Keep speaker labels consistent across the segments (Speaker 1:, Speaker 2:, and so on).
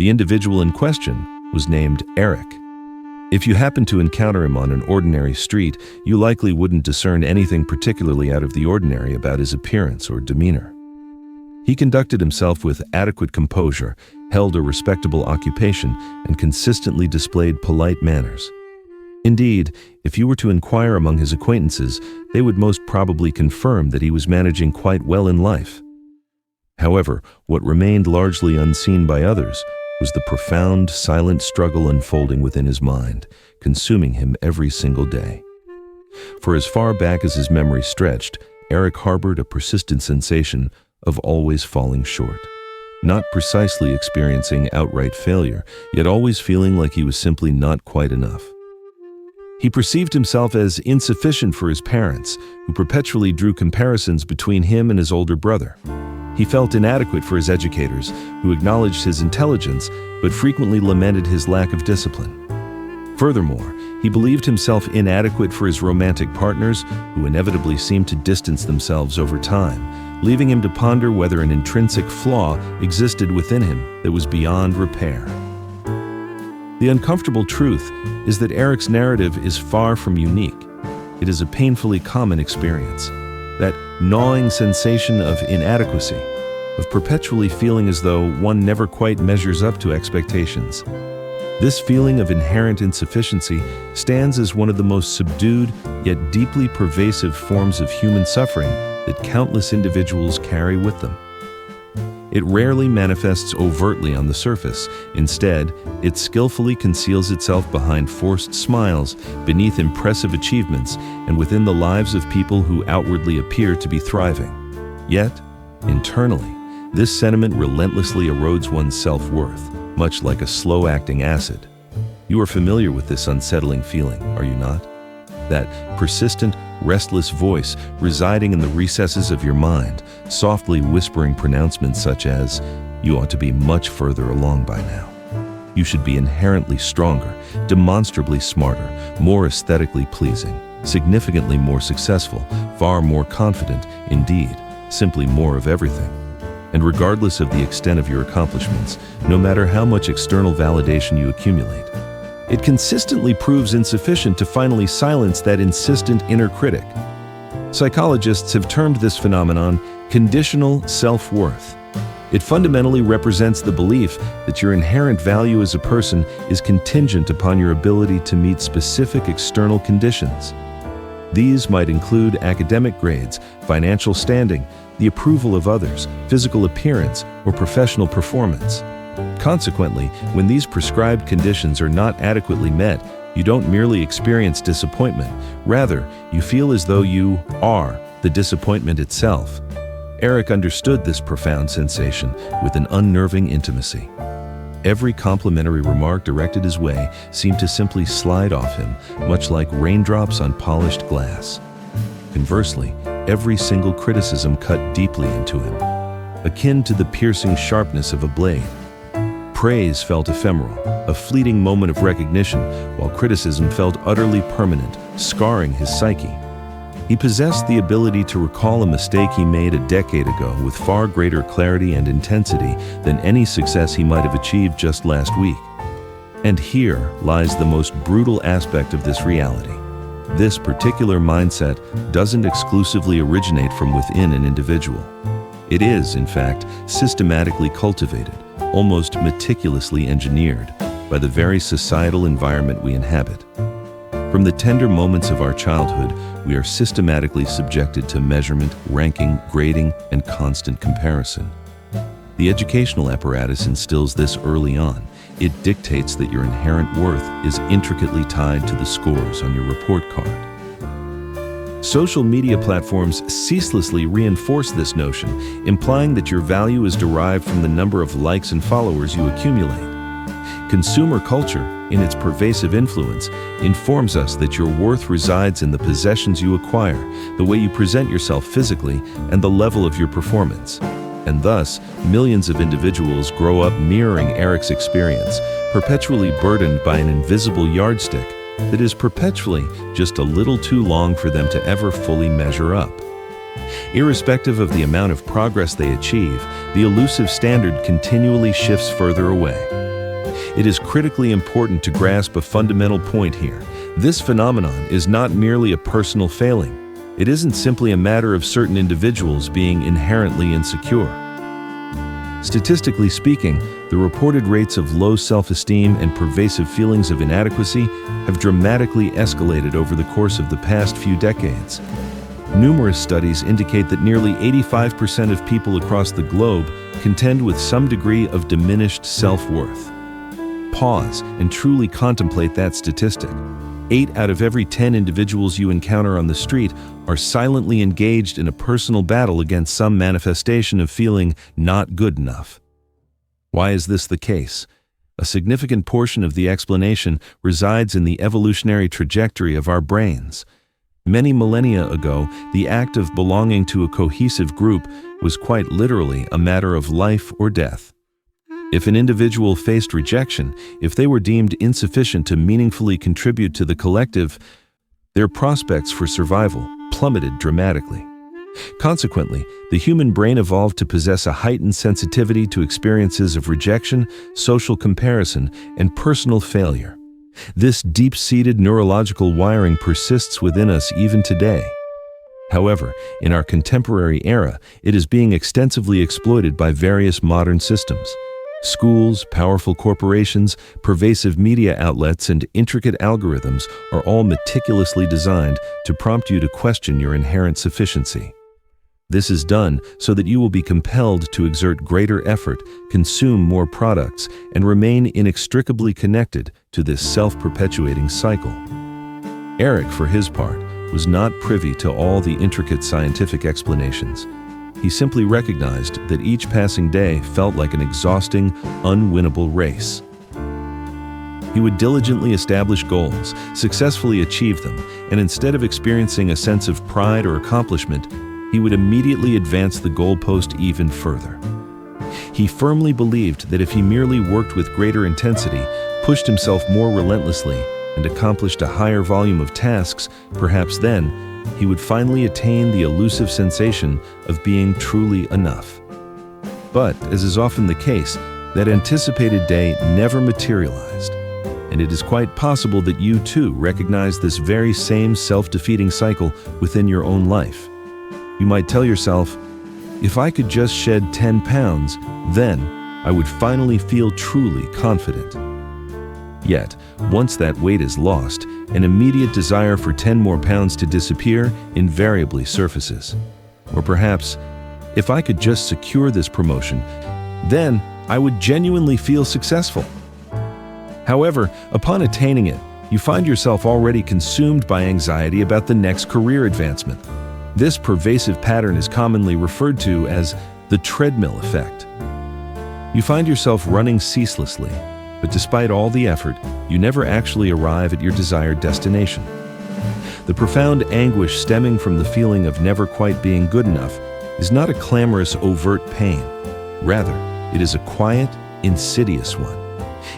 Speaker 1: The individual in question was named Eric. If you happened to encounter him on an ordinary street, you likely wouldn't discern anything particularly out of the ordinary about his appearance or demeanor. He conducted himself with adequate composure, held a respectable occupation, and consistently displayed polite manners. Indeed, if you were to inquire among his acquaintances, they would most probably confirm that he was managing quite well in life. However, what remained largely unseen by others was the profound, silent struggle unfolding within his mind, consuming him every single day. For as far back as his memory stretched, Eric harbored a persistent sensation of always falling short. Not precisely experiencing outright failure, yet always feeling like he was simply not quite enough. He perceived himself as insufficient for his parents, who perpetually drew comparisons between him and his older brother. He felt inadequate for his educators, who acknowledged his intelligence but frequently lamented his lack of discipline. Furthermore, he believed himself inadequate for his romantic partners, who inevitably seemed to distance themselves over time, leaving him to ponder whether an intrinsic flaw existed within him that was beyond repair. The uncomfortable truth is that Eric's narrative is far from unique. It is a painfully common experience. That gnawing sensation of inadequacy, of perpetually feeling as though one never quite measures up to expectations. This feeling of inherent insufficiency stands as one of the most subdued yet deeply pervasive forms of human suffering that countless individuals carry with them. It rarely manifests overtly on the surface. Instead, it skillfully conceals itself behind forced smiles, beneath impressive achievements, and within the lives of people who outwardly appear to be thriving. Yet, internally, this sentiment relentlessly erodes one's self-worth, much like a slow-acting acid. You are familiar with this unsettling feeling, are you not? That persistent, restless voice residing in the recesses of your mind, softly whispering pronouncements such as, "You ought to be much further along by now. You should be inherently stronger, demonstrably smarter, more aesthetically pleasing, significantly more successful, far more confident, indeed, simply more of everything." And regardless of the extent of your accomplishments, no matter how much external validation you accumulate, it consistently proves insufficient to finally silence that insistent inner critic. Psychologists have termed this phenomenon conditional self-worth. It fundamentally represents the belief that your inherent value as a person is contingent upon your ability to meet specific external conditions. These might include academic grades, financial standing, the approval of others, physical appearance, or professional performance. Consequently, when these prescribed conditions are not adequately met, you don't merely experience disappointment. Rather, you feel as though you are the disappointment itself. Eric understood this profound sensation with an unnerving intimacy. Every complimentary remark directed his way seemed to simply slide off him, much like raindrops on polished glass. Conversely, every single criticism cut deeply into him, akin to the piercing sharpness of a blade. Praise felt ephemeral, a fleeting moment of recognition, while criticism felt utterly permanent, scarring his psyche. He possessed the ability to recall a mistake he made a decade ago with far greater clarity and intensity than any success he might have achieved just last week. And here lies the most brutal aspect of this reality. This particular mindset doesn't exclusively originate from within an individual. It is, in fact, systematically cultivated, almost meticulously engineered by the very societal environment we inhabit. From the tender moments of our childhood, we are systematically subjected to measurement, ranking, grading, and constant comparison. The educational apparatus instills this early on. It dictates that your inherent worth is intricately tied to the scores on your report card. Social media platforms ceaselessly reinforce this notion, implying that your value is derived from the number of likes and followers you accumulate. Consumer culture, in its pervasive influence, informs us that your worth resides in the possessions you acquire, the way you present yourself physically, and the level of your performance. And thus, millions of individuals grow up mirroring Eric's experience, perpetually burdened by an invisible yardstick that is perpetually just a little too long for them to ever fully measure up. Irrespective of the amount of progress they achieve, the elusive standard continually shifts further away. It is critically important to grasp a fundamental point here. This phenomenon is not merely a personal failing. It isn't simply a matter of certain individuals being inherently insecure. Statistically speaking, the reported rates of low self-esteem and pervasive feelings of inadequacy have dramatically escalated over the course of the past few decades. Numerous studies indicate that nearly 85% of people across the globe contend with some degree of diminished self-worth. Pause and truly contemplate that statistic. 8 out of every 10 individuals you encounter on the street are silently engaged in a personal battle against some manifestation of feeling not good enough. Why is this the case? A significant portion of the explanation resides in the evolutionary trajectory of our brains. Many millennia ago, the act of belonging to a cohesive group was quite literally a matter of life or death. If an individual faced rejection, if they were deemed insufficient to meaningfully contribute to the collective, their prospects for survival plummeted dramatically. Consequently, the human brain evolved to possess a heightened sensitivity to experiences of rejection, social comparison, and personal failure. This deep-seated neurological wiring persists within us even today. However, in our contemporary era, it is being extensively exploited by various modern systems. Schools, powerful corporations, pervasive media outlets, and intricate algorithms are all meticulously designed to prompt you to question your inherent sufficiency. This is done so that you will be compelled to exert greater effort, consume more products, and remain inextricably connected to this self-perpetuating cycle. Eric, for his part, was not privy to all the intricate scientific explanations. He simply recognized that each passing day felt like an exhausting, unwinnable race. He would diligently establish goals, successfully achieve them, and instead of experiencing a sense of pride or accomplishment, he would immediately advance the goalpost even further. He firmly believed that if he merely worked with greater intensity, pushed himself more relentlessly, and accomplished a higher volume of tasks, perhaps then, he would finally attain the elusive sensation of being truly enough. But, as is often the case, that anticipated day never materialized, and it is quite possible that you too recognize this very same self-defeating cycle within your own life. You might tell yourself, if I could just shed 10 pounds, then I would finally feel truly confident. Yet, once that weight is lost, an immediate desire for 10 more pounds to disappear invariably surfaces. Or perhaps, if I could just secure this promotion, then I would genuinely feel successful. However, upon attaining it, you find yourself already consumed by anxiety about the next career advancement. This pervasive pattern is commonly referred to as the treadmill effect. You find yourself running ceaselessly, but despite all the effort, you never actually arrive at your desired destination. The profound anguish stemming from the feeling of never quite being good enough is not a clamorous, overt pain. Rather, it is a quiet, insidious one.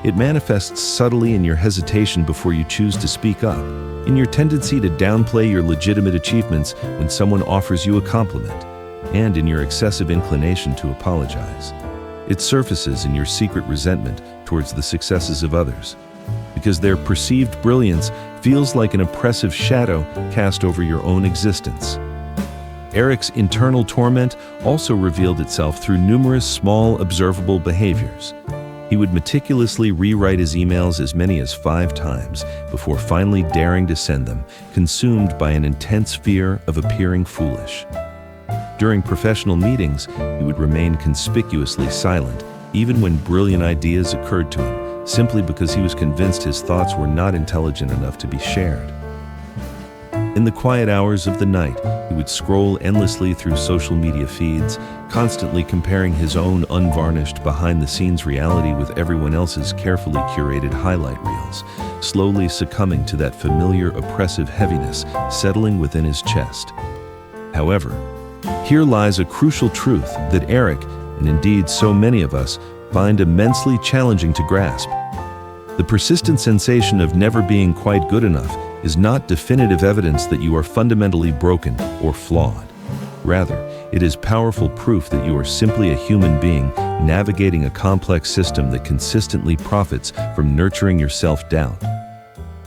Speaker 1: It manifests subtly in your hesitation before you choose to speak up, in your tendency to downplay your legitimate achievements when someone offers you a compliment, and in your excessive inclination to apologize. It surfaces in your secret resentment towards the successes of others, because their perceived brilliance feels like an oppressive shadow cast over your own existence. Eric's internal torment also revealed itself through numerous small, observable behaviors. He would meticulously rewrite his emails as many as 5 times before finally daring to send them, consumed by an intense fear of appearing foolish. During professional meetings, he would remain conspicuously silent, even when brilliant ideas occurred to him, simply because he was convinced his thoughts were not intelligent enough to be shared. In the quiet hours of the night, he would scroll endlessly through social media feeds, constantly comparing his own unvarnished behind-the-scenes reality with everyone else's carefully curated highlight reels, slowly succumbing to that familiar oppressive heaviness settling within his chest. However, here lies a crucial truth that Eric, and indeed so many of us, find immensely challenging to grasp. The persistent sensation of never being quite good enough is not definitive evidence that you are fundamentally broken or flawed. Rather, It is powerful proof that you are simply a human being navigating a complex system that consistently profits from nurturing your self-doubt.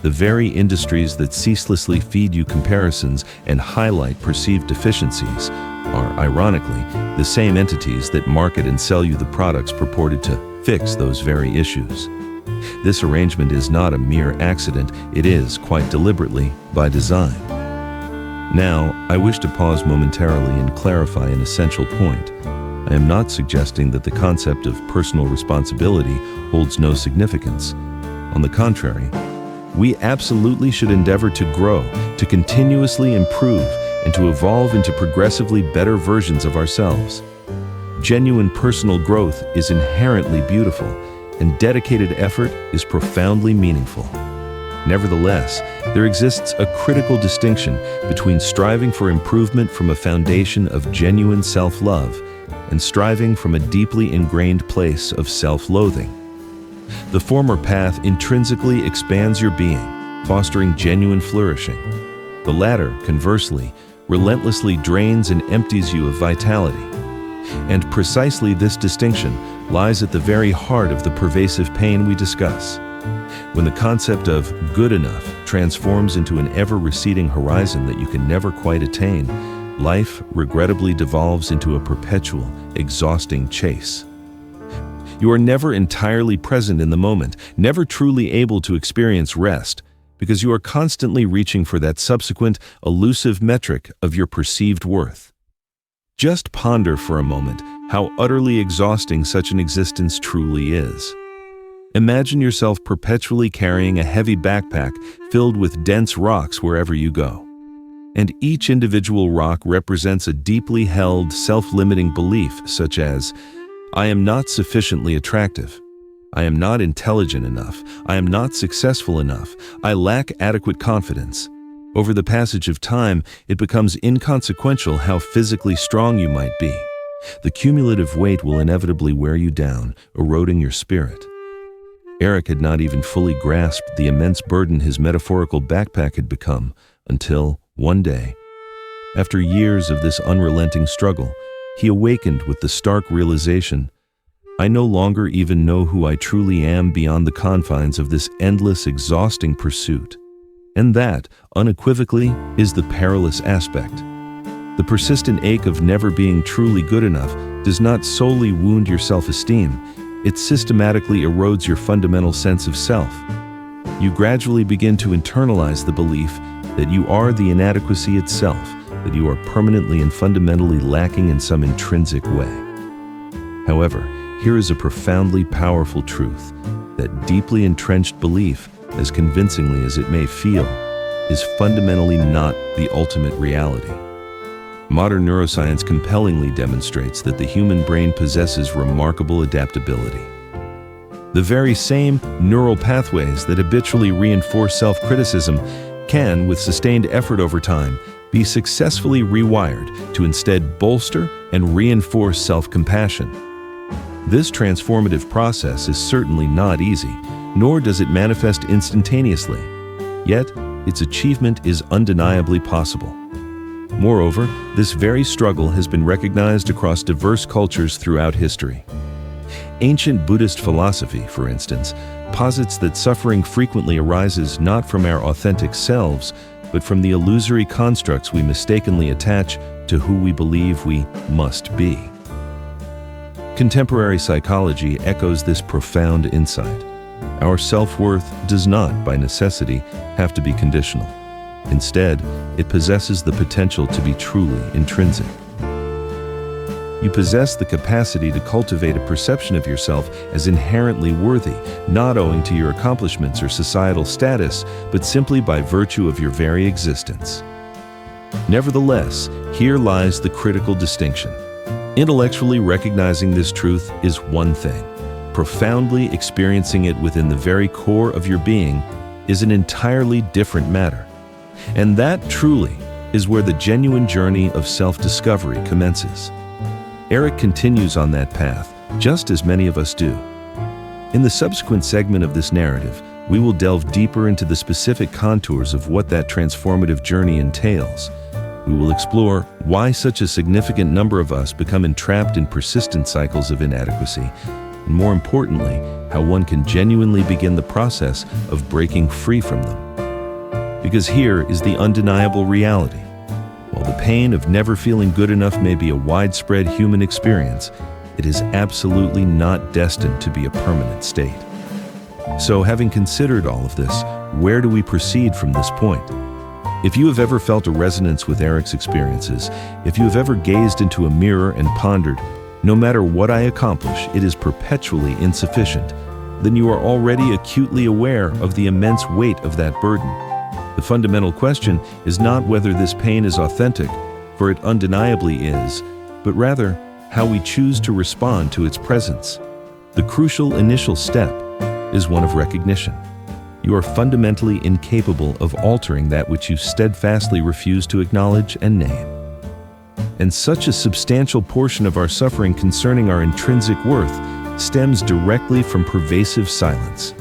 Speaker 1: The very industries that ceaselessly feed you comparisons and highlight perceived deficiencies are, ironically, the same entities that market and sell you the products purported to fix those very issues. This arrangement is not a mere accident, it is, quite deliberately, by design. Now, I wish to pause momentarily and clarify an essential point. I am not suggesting that the concept of personal responsibility holds no significance. On the contrary, we absolutely should endeavor to grow, to continuously improve, and to evolve into progressively better versions of ourselves. Genuine personal growth is inherently beautiful, and dedicated effort is profoundly meaningful. Nevertheless, there exists a critical distinction between striving for improvement from a foundation of genuine self-love and striving from a deeply ingrained place of self-loathing. The former path intrinsically expands your being, fostering genuine flourishing. The latter, conversely, relentlessly drains and empties you of vitality. And precisely this distinction lies at the very heart of the pervasive pain we discuss. When the concept of good enough transforms into an ever-receding horizon that you can never quite attain, life regrettably devolves into a perpetual, exhausting chase. You are never entirely present in the moment, never truly able to experience rest, because you are constantly reaching for that subsequent, elusive metric of your perceived worth. Just ponder for a moment how utterly exhausting such an existence truly is. Imagine yourself perpetually carrying a heavy backpack filled with dense rocks wherever you go. And each individual rock represents a deeply held, self-limiting belief such as, I am not sufficiently attractive. I am not intelligent enough. I am not successful enough. I lack adequate confidence. Over the passage of time, it becomes inconsequential how physically strong you might be. The cumulative weight will inevitably wear you down, eroding your spirit. Eric had not even fully grasped the immense burden his metaphorical backpack had become until, one day, after years of this unrelenting struggle, he awakened with the stark realization, I no longer even know who I truly am beyond the confines of this endless, exhausting pursuit. And that, unequivocally, is the perilous aspect. The persistent ache of never being truly good enough does not solely wound your self-esteem, it systematically erodes your fundamental sense of self. You gradually begin to internalize the belief that you are the inadequacy itself, that you are permanently and fundamentally lacking in some intrinsic way. However, here is a profoundly powerful truth, that deeply entrenched belief, as convincingly as it may feel, is fundamentally not the ultimate reality. Modern neuroscience compellingly demonstrates that the human brain possesses remarkable adaptability. The very same neural pathways that habitually reinforce self-criticism can, with sustained effort over time, be successfully rewired to instead bolster and reinforce self-compassion. This transformative process is certainly not easy, nor does it manifest instantaneously. Yet, its achievement is undeniably possible. Moreover, this very struggle has been recognized across diverse cultures throughout history. Ancient Buddhist philosophy, for instance, posits that suffering frequently arises not from our authentic selves, but from the illusory constructs we mistakenly attach to who we believe we must be. Contemporary psychology echoes this profound insight. Our self-worth does not, by necessity, have to be conditional. Instead, it possesses the potential to be truly intrinsic. You possess the capacity to cultivate a perception of yourself as inherently worthy, not owing to your accomplishments or societal status, but simply by virtue of your very existence. Nevertheless, here lies the critical distinction. Intellectually recognizing this truth is one thing. Profoundly experiencing it within the very core of your being is an entirely different matter. And that truly is where the genuine journey of self-discovery commences. Eric continues on that path, just as many of us do. In the subsequent segment of this narrative, we will delve deeper into the specific contours of what that transformative journey entails. We will explore why such a significant number of us become entrapped in persistent cycles of inadequacy, and more importantly, how one can genuinely begin the process of breaking free from them. Because here is the undeniable reality. While the pain of never feeling good enough may be a widespread human experience, it is absolutely not destined to be a permanent state. So, having considered all of this, where do we proceed from this point? If you have ever felt a resonance with Eric's experiences, if you have ever gazed into a mirror and pondered, "No matter what I accomplish, it is perpetually insufficient," then you are already acutely aware of the immense weight of that burden. The fundamental question is not whether this pain is authentic, for it undeniably is, but rather how we choose to respond to its presence. The crucial initial step is one of recognition. You are fundamentally incapable of altering that which you steadfastly refuse to acknowledge and name. And such a substantial portion of our suffering concerning our intrinsic worth stems directly from pervasive silence.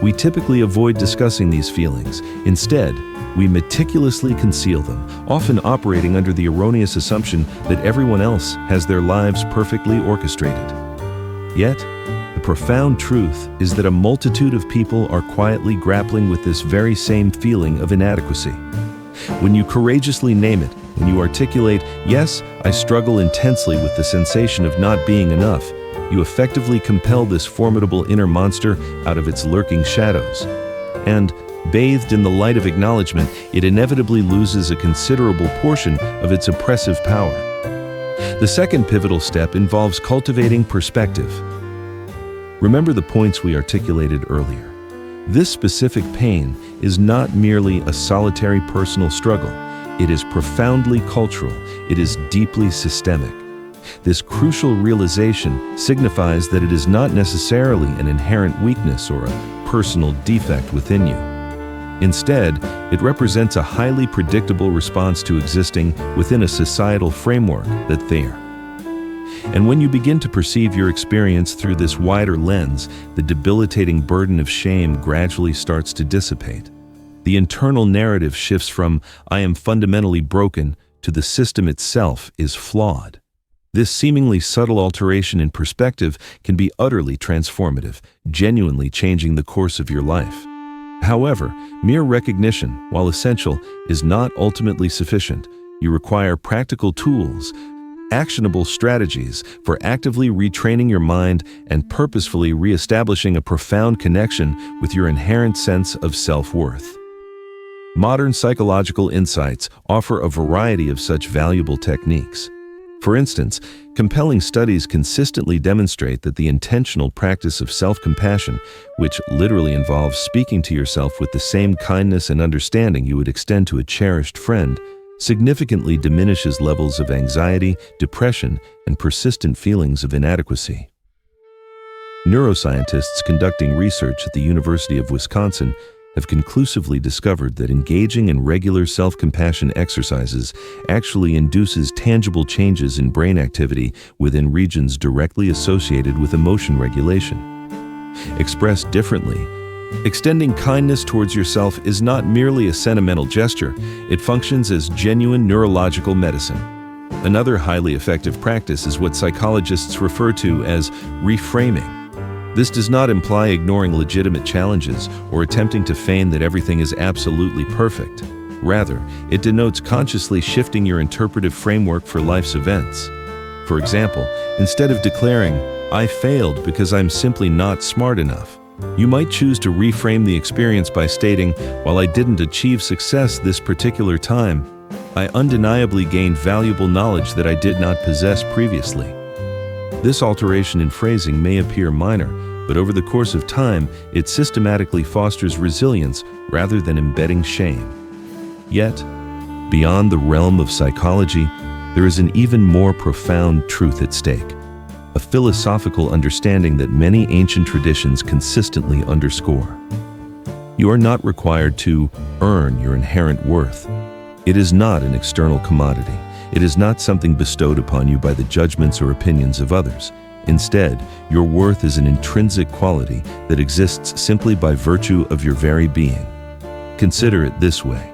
Speaker 1: We typically avoid discussing these feelings. Instead, we meticulously conceal them, often operating under the erroneous assumption that everyone else has their lives perfectly orchestrated. Yet, the profound truth is that a multitude of people are quietly grappling with this very same feeling of inadequacy. When you courageously name it, when you articulate, "Yes, I struggle intensely with the sensation of not being enough," you effectively compel this formidable inner monster out of its lurking shadows. And, bathed in the light of acknowledgement, it inevitably loses a considerable portion of its oppressive power. The second pivotal step involves cultivating perspective. Remember the points we articulated earlier. This specific pain is not merely a solitary personal struggle. It is profoundly cultural. It is deeply systemic. This crucial realization signifies that it is not necessarily an inherent weakness or a personal defect within you. Instead, it represents a highly predictable response to existing within a societal framework that there. And when you begin to perceive your experience through this wider lens, the debilitating burden of shame gradually starts to dissipate. The internal narrative shifts from "I am fundamentally broken" to "the system itself is flawed." This seemingly subtle alteration in perspective can be utterly transformative, genuinely changing the course of your life. However, mere recognition, while essential, is not ultimately sufficient. You require practical tools, actionable strategies for actively retraining your mind and purposefully reestablishing a profound connection with your inherent sense of self-worth. Modern psychological insights offer a variety of such valuable techniques. For instance, compelling studies consistently demonstrate that the intentional practice of self-compassion, which literally involves speaking to yourself with the same kindness and understanding you would extend to a cherished friend, significantly diminishes levels of anxiety, depression, and persistent feelings of inadequacy. Neuroscientists conducting research at the University of Wisconsin have conclusively discovered that engaging in regular self-compassion exercises actually induces tangible changes in brain activity within regions directly associated with emotion regulation. Expressed differently, extending kindness towards yourself is not merely a sentimental gesture, it functions as genuine neurological medicine. Another highly effective practice is what psychologists refer to as reframing. This does not imply ignoring legitimate challenges or attempting to feign that everything is absolutely perfect. Rather, it denotes consciously shifting your interpretive framework for life's events. For example, instead of declaring, "I failed because I'm simply not smart enough," you might choose to reframe the experience by stating, "While I didn't achieve success this particular time, I undeniably gained valuable knowledge that I did not possess previously." This alteration in phrasing may appear minor, but over the course of time, it systematically fosters resilience rather than embedding shame. Yet, beyond the realm of psychology, there is an even more profound truth at stake, a philosophical understanding that many ancient traditions consistently underscore. You are not required to earn your inherent worth. It is not an external commodity. It is not something bestowed upon you by the judgments or opinions of others. Instead, your worth is an intrinsic quality that exists simply by virtue of your very being. Consider it this way.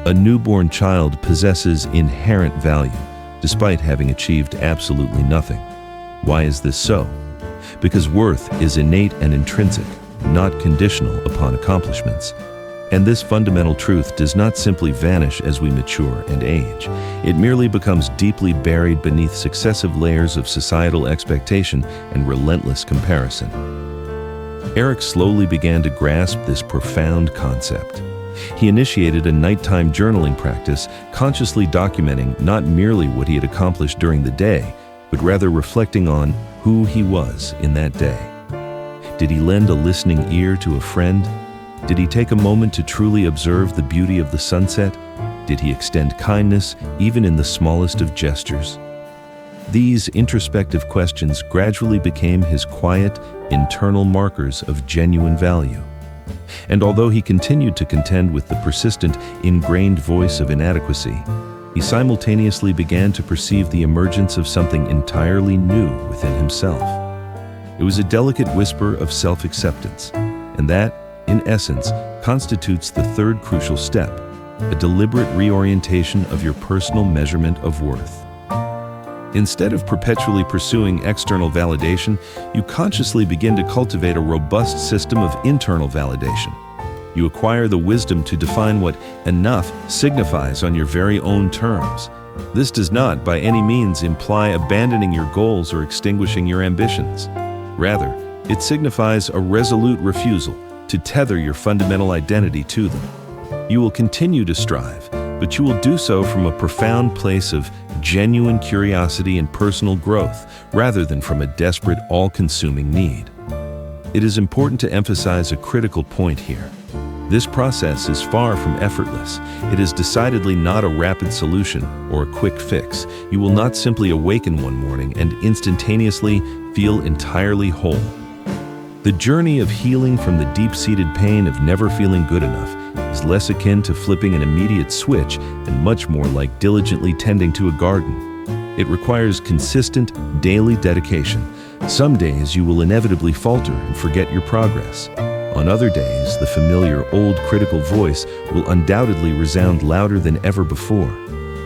Speaker 1: A newborn child possesses inherent value, despite having achieved absolutely nothing. Why is this so? Because worth is innate and intrinsic, not conditional upon accomplishments. And this fundamental truth does not simply vanish as we mature and age. It merely becomes deeply buried beneath successive layers of societal expectation and relentless comparison. Eric slowly began to grasp this profound concept. He initiated a nighttime journaling practice, consciously documenting not merely what he had accomplished during the day, but rather reflecting on who he was in that day. Did he lend a listening ear to a friend? Did he take a moment to truly observe the beauty of the sunset? Did he extend kindness even in the smallest of gestures? These introspective questions gradually became his quiet, internal markers of genuine value. And although he continued to contend with the persistent, ingrained voice of inadequacy, he simultaneously began to perceive the emergence of something entirely new within himself. It was a delicate whisper of self-acceptance, and that, in essence, constitutes the third crucial step, a deliberate reorientation of your personal measurement of worth. Instead of perpetually pursuing external validation, you consciously begin to cultivate a robust system of internal validation. You acquire the wisdom to define what enough signifies on your very own terms. This does not, by any means, imply abandoning your goals or extinguishing your ambitions. Rather, it signifies a resolute refusal to tether your fundamental identity to them. You will continue to strive, but you will do so from a profound place of genuine curiosity and personal growth, rather than from a desperate, all-consuming need. It is important to emphasize a critical point here. This process is far from effortless. It is decidedly not a rapid solution or a quick fix. You will not simply awaken one morning and instantaneously feel entirely whole. The journey of healing from the deep-seated pain of never feeling good enough is less akin to flipping an immediate switch and much more like diligently tending to a garden. It requires consistent, daily dedication. Some days you will inevitably falter and forget your progress. On other days, the familiar old critical voice will undoubtedly resound louder than ever before.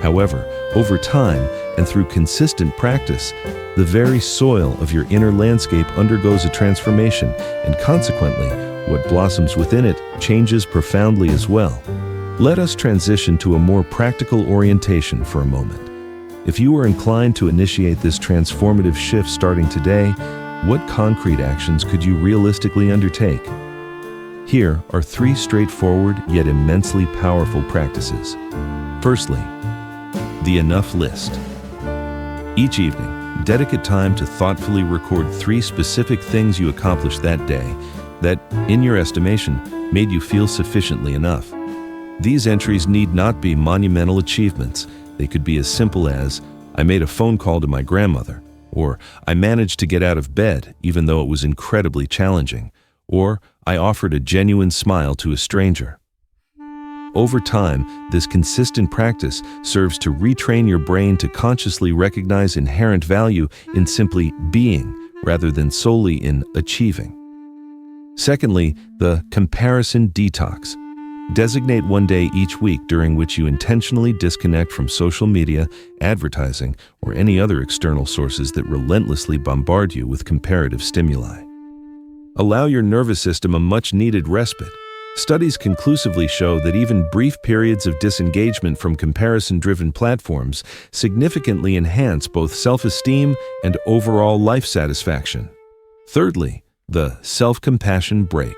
Speaker 1: However, over time and through consistent practice, the very soil of your inner landscape undergoes a transformation, and consequently, what blossoms within it changes profoundly as well. Let us transition to a more practical orientation for a moment. If you are inclined to initiate this transformative shift starting today, what concrete actions could you realistically undertake? Here are 3 straightforward yet immensely powerful practices. Firstly, the enough list. Each evening, dedicate time to thoughtfully record 3 specific things you accomplished that day that, in your estimation, made you feel sufficiently enough. These entries need not be monumental achievements. They could be as simple as, I made a phone call to my grandmother, or I managed to get out of bed even though it was incredibly challenging, or I offered a genuine smile to a stranger. Over time, this consistent practice serves to retrain your brain to consciously recognize inherent value in simply being rather than solely in achieving. Secondly, the comparison detox. Designate one day each week during which you intentionally disconnect from social media, advertising, or any other external sources that relentlessly bombard you with comparative stimuli. Allow your nervous system a much-needed respite. Studies conclusively show that even brief periods of disengagement from comparison-driven platforms significantly enhance both self-esteem and overall life satisfaction. Thirdly, the self-compassion break.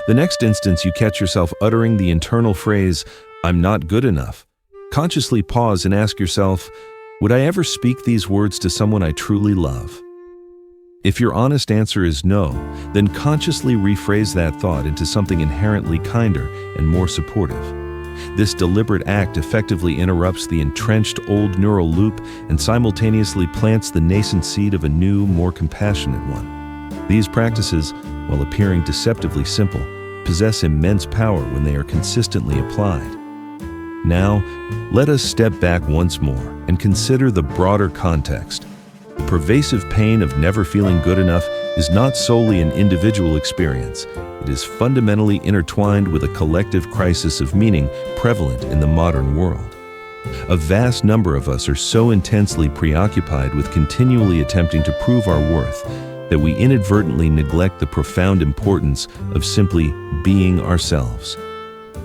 Speaker 1: The next instance you catch yourself uttering the internal phrase, "I'm not good enough," consciously pause and ask yourself, would I ever speak these words to someone I truly love? If your honest answer is no, then consciously rephrase that thought into something inherently kinder and more supportive. This deliberate act effectively interrupts the entrenched old neural loop and simultaneously plants the nascent seed of a new, more compassionate one. These practices, while appearing deceptively simple, possess immense power when they are consistently applied. Now, let us step back once more and consider the broader context. The pervasive pain of never feeling good enough is not solely an individual experience. It is fundamentally intertwined with a collective crisis of meaning prevalent in the modern world. A vast number of us are so intensely preoccupied with continually attempting to prove our worth that we inadvertently neglect the profound importance of simply being ourselves.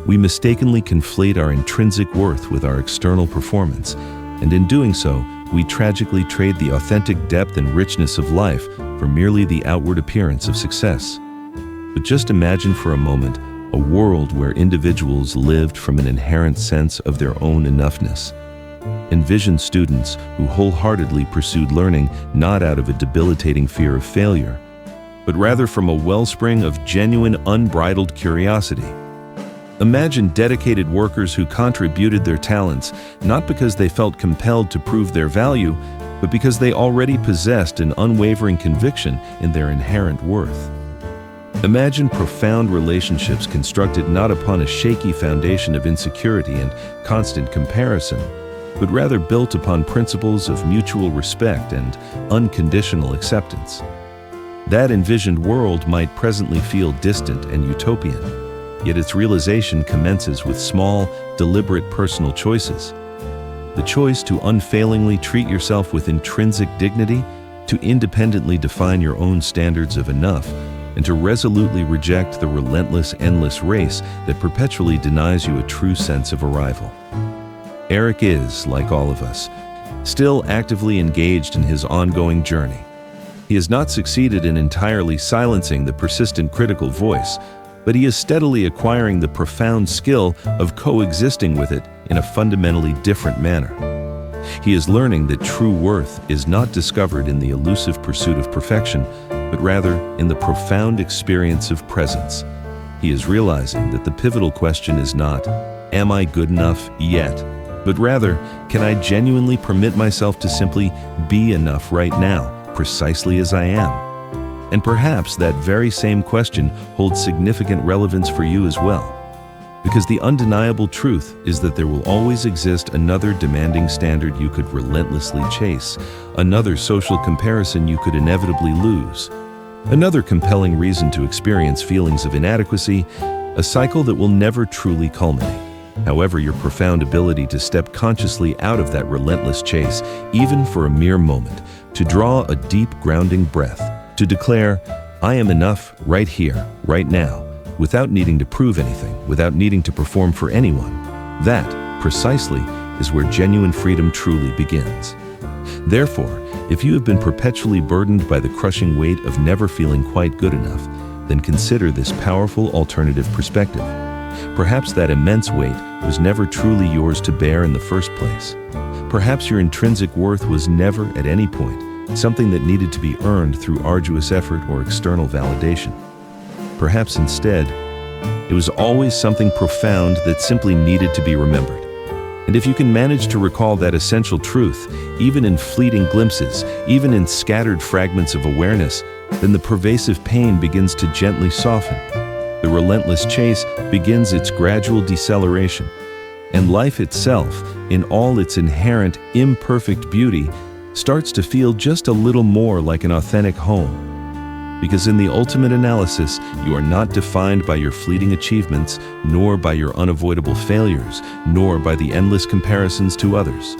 Speaker 1: We mistakenly conflate our intrinsic worth with our external performance, and in doing so, we tragically trade the authentic depth and richness of life for merely the outward appearance of success. But just imagine for a moment a world where individuals lived from an inherent sense of their own enoughness. Envision students who wholeheartedly pursued learning not out of a debilitating fear of failure, but rather from a wellspring of genuine, unbridled curiosity. Imagine dedicated workers who contributed their talents not because they felt compelled to prove their value, but because they already possessed an unwavering conviction in their inherent worth. Imagine profound relationships constructed not upon a shaky foundation of insecurity and constant comparison, but rather built upon principles of mutual respect and unconditional acceptance. That envisioned world might presently feel distant and utopian, yet its realization commences with small, deliberate personal choices. The choice to unfailingly treat yourself with intrinsic dignity, to independently define your own standards of enough, and to resolutely reject the relentless, endless race that perpetually denies you a true sense of arrival. Eric is, like all of us, still actively engaged in his ongoing journey. He has not succeeded in entirely silencing the persistent critical voice, but he is steadily acquiring the profound skill of coexisting with it in a fundamentally different manner. He is learning that true worth is not discovered in the elusive pursuit of perfection, but rather in the profound experience of presence. He is realizing that the pivotal question is not, "Am I good enough yet?" but rather, "Can I genuinely permit myself to simply be enough right now, precisely as I am?" And perhaps that very same question holds significant relevance for you as well. Because the undeniable truth is that there will always exist another demanding standard you could relentlessly chase, another social comparison you could inevitably lose, another compelling reason to experience feelings of inadequacy, a cycle that will never truly culminate. However, your profound ability to step consciously out of that relentless chase, even for a mere moment, to draw a deep, grounding breath, to declare, "I am enough right here, right now," without needing to prove anything, without needing to perform for anyone. That, precisely, is where genuine freedom truly begins. Therefore, if you have been perpetually burdened by the crushing weight of never feeling quite good enough, then consider this powerful alternative perspective. Perhaps that immense weight was never truly yours to bear in the first place. Perhaps your intrinsic worth was never, at any point, something that needed to be earned through arduous effort or external validation. Perhaps instead, it was always something profound that simply needed to be remembered. And if you can manage to recall that essential truth, even in fleeting glimpses, even in scattered fragments of awareness, then the pervasive pain begins to gently soften. The relentless chase begins its gradual deceleration, and life itself, in all its inherent, imperfect beauty, starts to feel just a little more like an authentic home. Because in the ultimate analysis, you are not defined by your fleeting achievements, nor by your unavoidable failures, nor by the endless comparisons to others.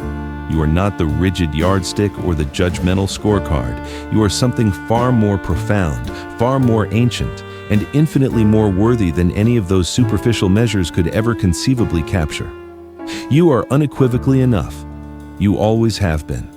Speaker 1: You are not the rigid yardstick or the judgmental scorecard. You are something far more profound, far more ancient, and infinitely more worthy than any of those superficial measures could ever conceivably capture. You are unequivocally enough. You always have been.